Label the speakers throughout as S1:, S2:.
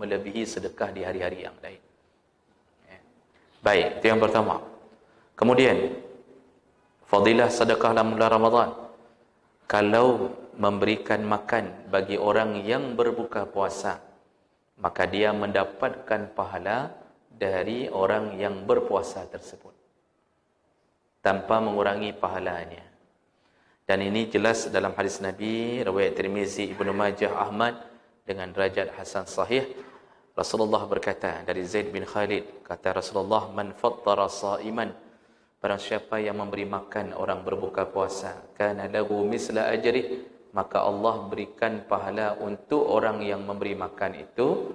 S1: melebihi sedekah di hari-hari yang lain. Baik, itu yang pertama. Kemudian fadilah sedekah dalam bulan Ramadan. Kalau memberikan makan bagi orang yang berbuka puasa, maka dia mendapatkan pahala dari orang yang berpuasa tersebut tanpa mengurangi pahalanya. Dan ini jelas dalam hadis Nabi riwayat Tirmizi, Ibnu Majah, Ahmad dengan derajat hasan sahih. Rasulullah berkata dari Zaid bin Khalid, kata Rasulullah, man fattara sa'iman, barang siapa yang memberi makan orang berbuka puasa, kana lahu misla ajrih, maka Allah berikan pahala untuk orang yang memberi makan itu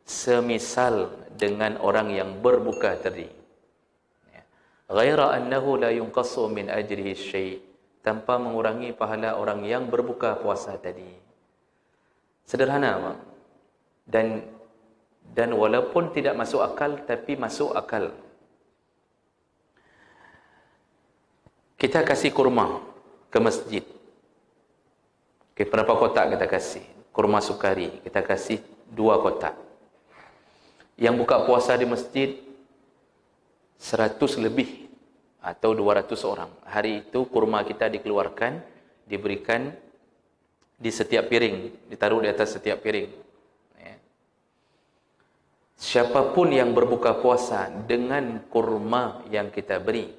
S1: semisal dengan orang yang berbuka tadi. Ghaira annahu la yunqasu min ajrihi syai', tanpa mengurangi pahala orang yang berbuka puasa tadi. Sederhana, bang. Dan walaupun tidak masuk akal, tapi masuk akal. Kita kasih kurma ke masjid. Okay, berapa kotak kita kasih? Kurma sukari, kita kasih 2 kotak. Yang buka puasa di masjid 100 lebih atau 200 orang. Hari itu kurma kita dikeluarkan, diberikan di setiap piring, ditaruh di atas setiap piring. Siapapun yang berbuka puasa dengan kurma yang kita beri,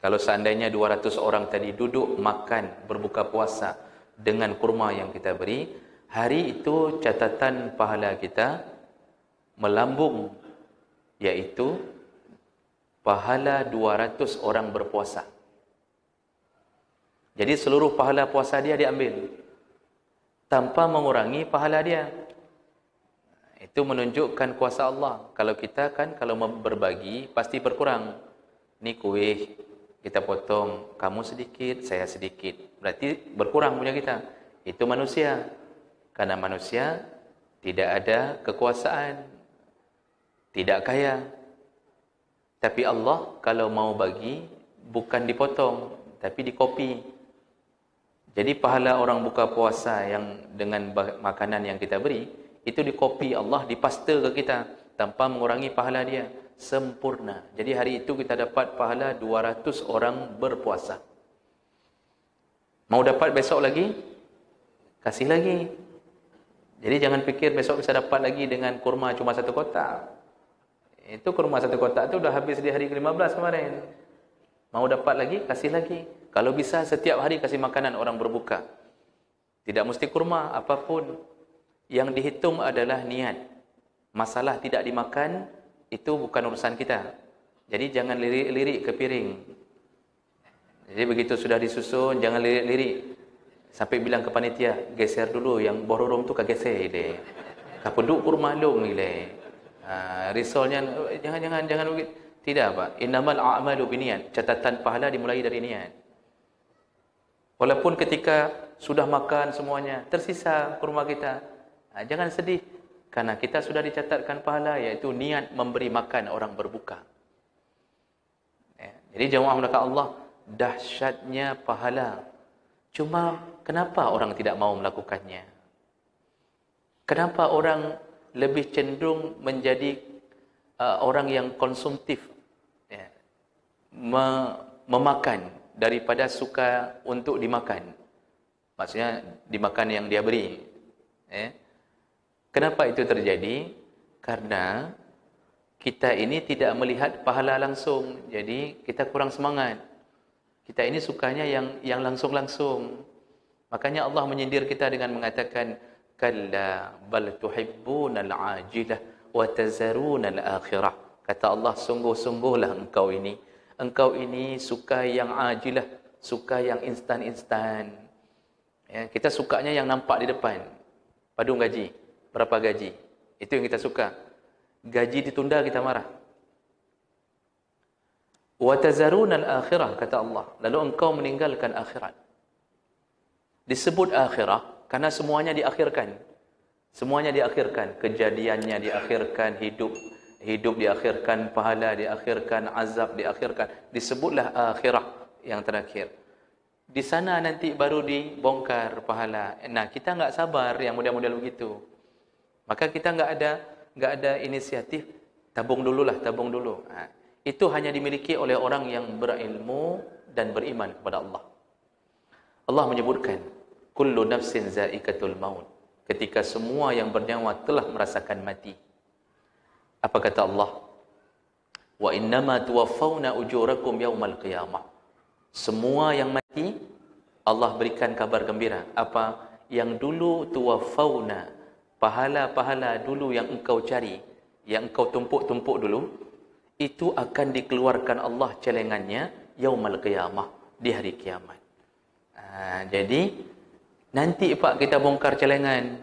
S1: kalau seandainya 200 orang tadi duduk makan berbuka puasa dengan kurma yang kita beri, hari itu catatan pahala kita melambung, yaitu pahala 200 orang berpuasa. Jadi seluruh pahala puasa dia diambil tanpa mengurangi pahala dia. Itu menunjukkan kuasa Allah. Kalau kita kan, kalau berbagi pasti berkurang. Ni kuih kita potong, kamu sedikit, saya sedikit, berarti berkurang punya kita. Itu manusia. Karena manusia tidak ada kekuasaan, tidak kaya. Tapi Allah kalau mau bagi bukan dipotong, tapi dikopi. Jadi pahala orang buka puasa yang dengan makanan yang kita beri, itu dikopi Allah, dipaste ke kita tanpa mengurangi pahala dia, sempurna. Jadi hari itu kita dapat pahala 200 orang berpuasa. Mau dapat besok lagi? Kasih lagi. Jadi jangan fikir besok bisa dapat lagi dengan kurma cuma 1 kotak. Itu kurma 1 kotak itu dah habis di hari ke-15 kemarin. Mau dapat lagi? Kasih lagi. Kalau bisa setiap hari kasih makanan orang berbuka. Tidak mesti kurma, apapun. Yang dihitung adalah niat. Masalah tidak dimakan, itu bukan urusan kita. Jadi jangan lirik-lirik ke piring. Jadi begitu sudah disusun, jangan lirik-lirik. Sampai bilang ke panitia, geser dulu, yang bororong tu kageser dia. Kapeduk kurma long ile. Risolnya, jangan begitu. Tidak, Pak. Innamal a'malu biniyat. Catatan pahala dimulai dari niat. Walaupun ketika sudah makan semuanya, tersisa kurma kita, jangan sedih, karena kita sudah dicatatkan pahala, yaitu niat memberi makan orang berbuka. Jadi jemaah melakukan Allah, dahsyatnya pahala. Cuma kenapa orang tidak mau melakukannya? Kenapa orang lebih cenderung menjadi orang yang konsumtif, memakan daripada suka untuk dimakan? Maksudnya dimakan yang dia beri. Kenapa itu terjadi? Karena kita ini tidak melihat pahala langsung. Jadi kita kurang semangat. Kita ini sukanya yang langsung-langsung. Makanya Allah menyindir kita dengan mengatakan, kalla bal tuhibbunal ajilah wa tazarunal akhirah. Kata Allah, sungguh-sungguhlah engkau ini suka yang ajilah, suka yang instan-instan. Kita sukanya yang nampak di depan. Padung gaji, berapa gaji? Itu yang kita suka. Gaji ditunda kita marah. Wa tazarunal akhirah, kata Allah. Lalu engkau meninggalkan akhirat. Disebut akhirah karena semuanya diakhirkan. Semuanya diakhirkan. Kejadiannya diakhirkan, hidup diakhirkan, pahala diakhirkan, azab diakhirkan. Disebutlah akhirah yang terakhir. Di sana nanti baru dibongkar pahala. Nah, kita enggak sabar yang model-model begitu. Maka kita enggak ada enggak ada inisiatif, tabung dululah, tabung dulu. Itu hanya dimiliki oleh orang yang berilmu dan beriman kepada Allah. Allah menyebutkan, kullu nafsin za'iqatul maut. Ketika semua yang bernyawa telah merasakan mati. Apa kata Allah? Wa innama tuwaffawna ujurakum yaumal qiyamah. Semua yang mati, Allah berikan kabar gembira. Apa? Yang dulu tuwaffawna, pahala-pahala dulu yang engkau cari, yang engkau tumpuk-tumpuk dulu, itu akan dikeluarkan Allah celengannya yaumal qiyamah, di hari kiamat. Jadi nanti Pak kita bongkar celengan,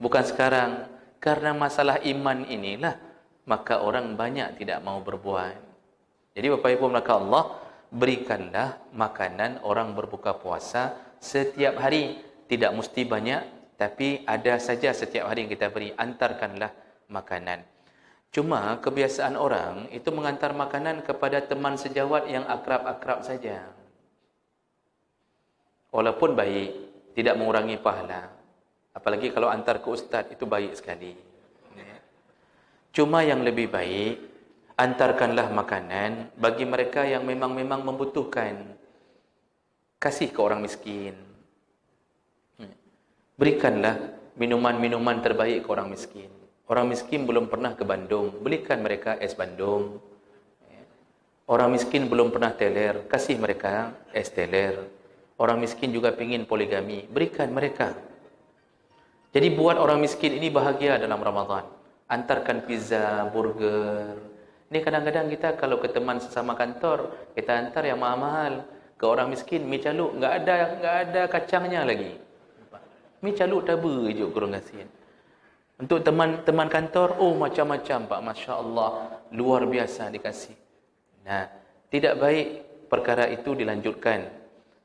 S1: bukan sekarang. Karena masalah iman inilah maka orang banyak tidak mau berbuat. Jadi Bapak Ibu maka Allah, berikanlah makanan orang berbuka puasa setiap hari. Tidak mesti banyak, tapi ada saja setiap hari yang kita beri. Antarkanlah makanan. Cuma kebiasaan orang itu mengantar makanan kepada teman sejawat yang akrab-akrab saja. Walaupun baik, tidak mengurangi pahala. Apalagi kalau antar ke ustaz, itu baik sekali. Cuma yang lebih baik, antarkanlah makanan bagi mereka yang memang membutuhkan. Kasih ke orang miskin. Berikanlah minuman-minuman terbaik ke orang miskin. Orang miskin belum pernah ke Bandung, belikan mereka es Bandung. Orang miskin belum pernah teler, kasih mereka es teler. Orang miskin juga ingin poligami, berikan mereka. Jadi buat orang miskin ini bahagia dalam Ramadan. Antarkan pizza, burger. Ini kadang-kadang kita kalau ke teman sesama kantor, kita antar yang mahal-mahal. Ke orang miskin, mi caluk, enggak ada kacangnya lagi. Mi caluk taba je kurang kasih. Untuk teman-teman kantor, oh macam-macam Pak, Masya Allah, luar biasa dikasih. Nah, tidak baik perkara itu dilanjutkan.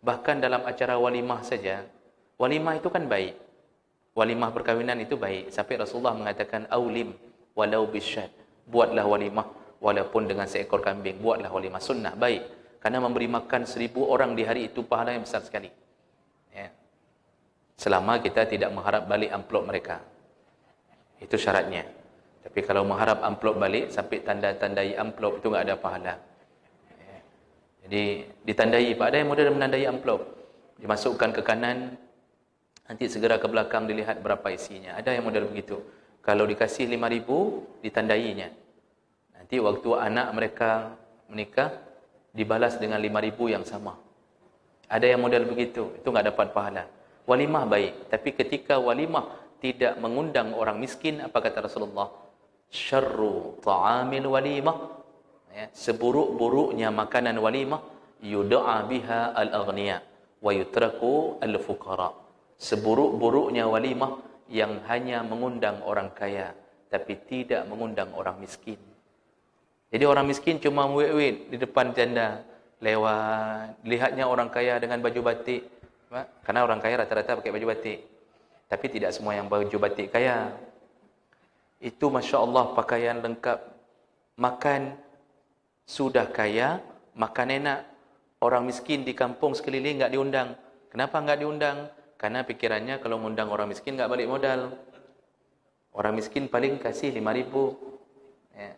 S1: Bahkan dalam acara walimah saja, walimah itu kan baik. Walimah perkahwinan itu baik. Sampai Rasulullah mengatakan, aulim walau bisyad. Buatlah walimah walaupun dengan seekor kambing. Buatlah walimah sunnah, baik. Karena memberi makan 1000 orang di hari itu pahala yang besar sekali. Ya. Selama kita tidak mengharap balik amplop mereka. Itu syaratnya. Tapi kalau mengharap amplop balik, sampai tanda-tandai amplop itu enggak ada pahala. Jadi ditandai, Pak, ada yang model menandai amplop. Dimasukkan ke kanan, nanti segera ke belakang dilihat berapa isinya. Ada yang model begitu. Kalau dikasih 5.000, ditandainya. Nanti waktu anak mereka menikah, dibalas dengan 5.000 yang sama. Ada yang model begitu, itu enggak dapat pahala. Walimah baik, tapi ketika walimah tidak mengundang orang miskin, apa kata Rasulullah? Syarru ta'amil walimah. Ya, seburuk-buruknya makanan walimah, yud'a biha al-aghniya wa yutraku al-fuqara. Seburuk-buruknya walimah yang hanya mengundang orang kaya, tapi tidak mengundang orang miskin. Jadi orang miskin cuma wait di depan janda, lewat, lihatnya orang kaya dengan baju batik. Karena orang kaya rata-rata pakai baju batik. Tapi tidak semua yang baju batik kaya. Itu Masya Allah pakaian lengkap. Makan sudah kaya, makan enak. Orang miskin di kampung sekeliling enggak diundang. Kenapa enggak diundang? Karena pikirannya kalau mengundang orang miskin enggak balik modal. Orang miskin paling kasih 5.000. Ya.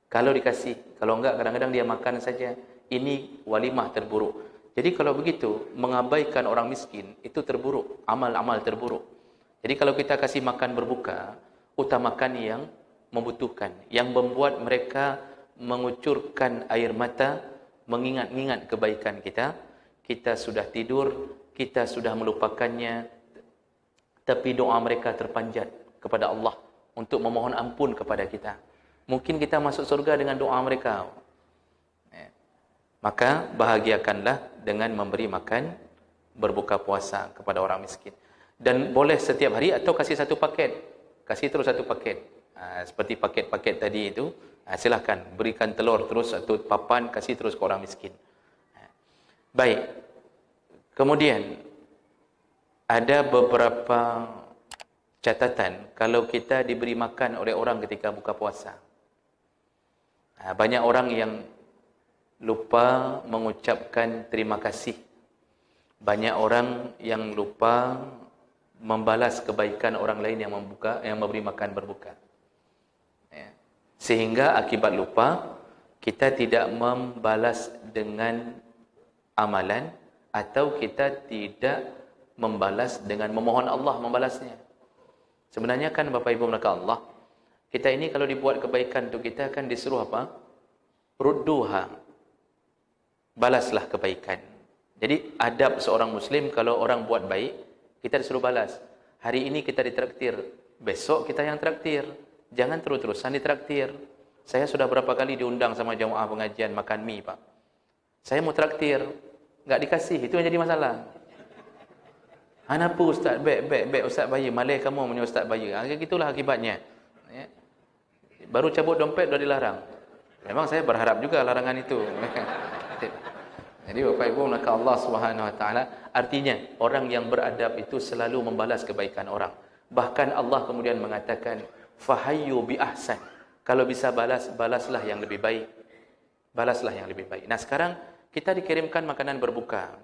S1: Kalau dikasih, kalau enggak kadang-kadang dia makan saja. Ini walimah terburuk. Jadi kalau begitu, mengabaikan orang miskin, itu terburuk. Amal-amal terburuk. Jadi kalau kita kasih makan berbuka, utamakan yang membutuhkan. Yang membuat mereka mengucurkan air mata, mengingat-ingat kebaikan kita. Kita sudah tidur, kita sudah melupakannya. Tapi doa mereka terpanjat kepada Allah untuk memohon ampun kepada kita. Mungkin kita masuk surga dengan doa mereka. Maka bahagiakanlah dengan memberi makan berbuka puasa kepada orang miskin. Dan boleh setiap hari atau kasih satu paket. Kasih terus satu paket. Seperti paket-paket tadi itu, silahkan berikan telur terus satu papan, kasih terus ke orang miskin. Baik. Kemudian ada beberapa catatan kalau kita diberi makan oleh orang ketika buka puasa. Banyak orang yang lupa mengucapkan terima kasih. Banyak orang yang lupa membalas kebaikan orang lain yang memberi makan berbuka. Sehingga akibat lupa, kita tidak membalas dengan amalan, atau kita tidak membalas dengan memohon Allah membalasnya. Sebenarnya kan Bapak Ibu melakukan Allah, kita ini kalau dibuat kebaikan untuk kita kan disuruh apa? Rudduha. Balaslah kebaikan. Jadi adab seorang Muslim, kalau orang buat baik, kita disuruh balas. Hari ini kita ditraktir, besok kita yang traktir. Jangan terus-terusan ditraktir. Saya sudah berapa kali diundang sama jamaah pengajian makan mie, Pak. Saya mau traktir, enggak dikasih, itu yang jadi masalah. Kenapa Ustaz? Baik Ustaz Bayu, malih kamu punya Ustaz Bayu. Gitulah akibatnya. Ya. Baru cabut dompet dah dilarang. Memang saya berharap juga larangan itu. Jadi Bapak Ibu maka Allah Subhanahu wa taala, artinya orang yang beradab itu selalu membalas kebaikan orang. Bahkan Allah kemudian mengatakan fahayyu bi ahsan. Kalau bisa balas, balaslah yang lebih baik. Balaslah yang lebih baik. Nah, sekarang kita dikirimkan makanan berbuka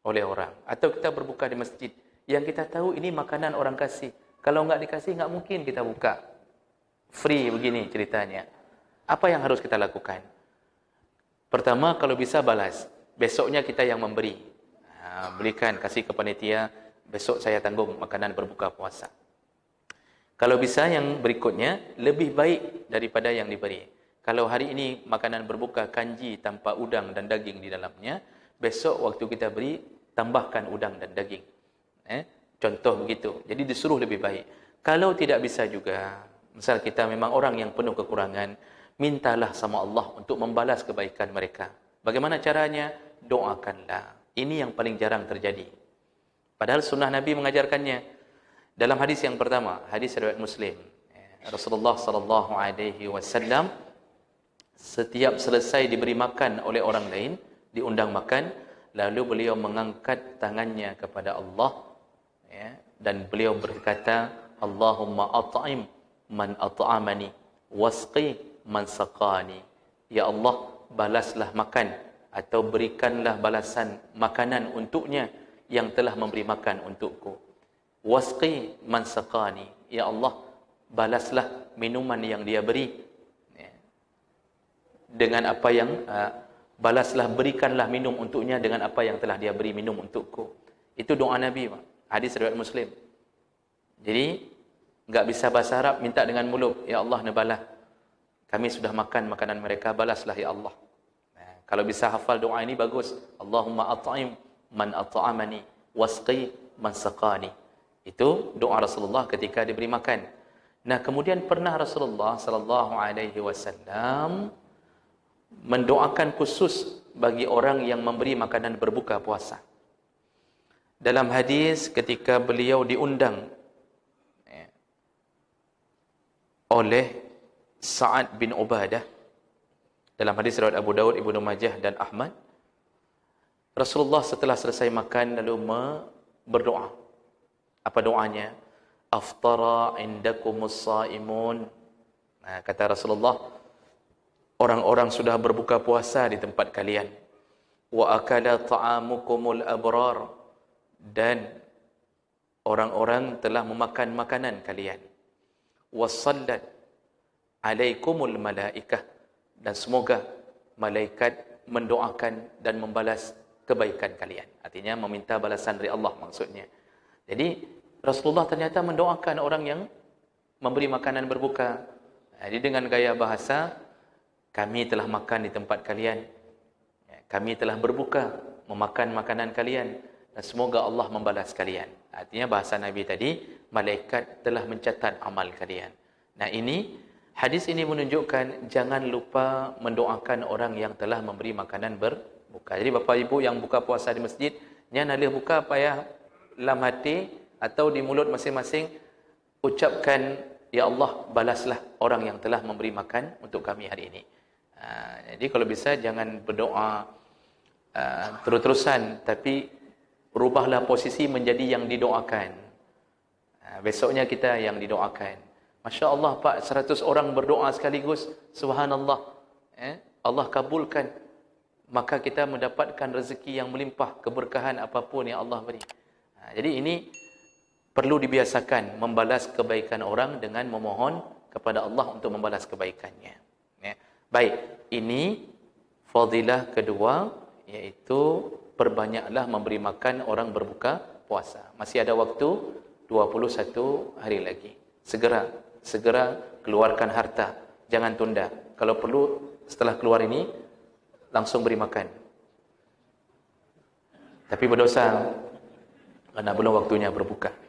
S1: oleh orang, atau kita berbuka di masjid yang kita tahu ini makanan orang kasih. Kalau enggak dikasih, enggak mungkin kita buka. Free begini ceritanya. Apa yang harus kita lakukan? Pertama, kalau bisa balas. Besoknya kita yang memberi. Belikan, kasih ke panitia, besok saya tanggung makanan berbuka puasa. Kalau bisa yang berikutnya lebih baik daripada yang diberi. Kalau hari ini makanan berbuka kanji tanpa udang dan daging di dalamnya, besok waktu kita beri, tambahkan udang dan daging. Contoh begitu. Jadi disuruh lebih baik. Kalau tidak bisa juga, misal kita memang orang yang penuh kekurangan, mintalah sama Allah untuk membalas kebaikan mereka. Bagaimana caranya? Doakanlah. Ini yang paling jarang terjadi. Padahal sunnah Nabi mengajarkannya. Dalam hadis yang pertama, hadis riwayat Muslim, Rasulullah sallallahu alaihi wasallam setiap selesai diberi makan oleh orang lain, diundang makan, lalu beliau mengangkat tangannya kepada Allah, dan beliau berkata, Allahumma at'im man at'amani wasqi man saqani. Ya Allah, balaslah makan atau berikanlah balasan makanan untuknya yang telah memberi makan untukku. Wasqi man saqani. Ya Allah, balaslah minuman yang dia beri dengan apa yang balaslah, berikanlah minum untuknya dengan apa yang telah dia beri minum untukku. Itu doa Nabi, Pak. Hadis riwayat Muslim. Jadi enggak bisa bahasa Arab, minta dengan mulut, ya Allah nabalah. Kami sudah makan makanan mereka, balaslah ya Allah. Kalau bisa hafal doa ini bagus. Allahumma at'im man at'amani wasqi man saqani. Itu doa Rasulullah ketika diberi makan. Nah, kemudian pernah Rasulullah sallallahu alaihi wasallam mendoakan khusus bagi orang yang memberi makanan berbuka puasa. Dalam hadis ketika beliau diundang oleh Sa'ad bin Ubadah, dalam hadis riwayat Abu Daud, Ibnu Majah dan Ahmad, Rasulullah setelah selesai makan lalu berdoa. Apa doanya? Aftara indakumus saimun. Nah, kata Rasulullah, orang-orang sudah berbuka puasa di tempat kalian. Wa akala ta'amukumul abrar. Dan orang-orang telah memakan makanan kalian. Wassallat alaikumul malaikah. Dan semoga malaikat mendoakan dan membalas kebaikan kalian. Artinya meminta balasan dari Allah maksudnya. Jadi Rasulullah ternyata mendoakan orang yang memberi makanan berbuka. Jadi dengan gaya bahasa, kami telah makan di tempat kalian. Kami telah berbuka memakan makanan kalian. Dan semoga Allah membalas kalian. Artinya bahasa Nabi tadi, malaikat telah mencatat amal kalian. Nah ini, hadis ini menunjukkan jangan lupa mendoakan orang yang telah memberi makanan berbuka. Jadi Bapak Ibu yang buka puasa di masjid, jangan ada buka payah dalam hati atau di mulut masing-masing ucapkan, ya Allah balaslah orang yang telah memberi makan untuk kami hari ini. Jadi kalau bisa jangan berdoa terus-terusan, tapi rubahlah posisi menjadi yang didoakan. Besoknya kita yang didoakan. Masya Allah Pak, 100 orang berdoa sekaligus, subhanallah, Allah kabulkan, maka kita mendapatkan rezeki yang melimpah, keberkahan apapun yang Allah beri. Jadi ini perlu dibiasakan membalas kebaikan orang dengan memohon kepada Allah untuk membalas kebaikannya. Ya. Baik, ini fadilah kedua, iaitu perbanyaklah memberi makan orang berbuka puasa. Masih ada waktu 21 hari lagi. Segera keluarkan harta. Jangan tunda. Kalau perlu setelah keluar ini langsung beri makan. Tapi berdosa karena belum waktunya berbuka.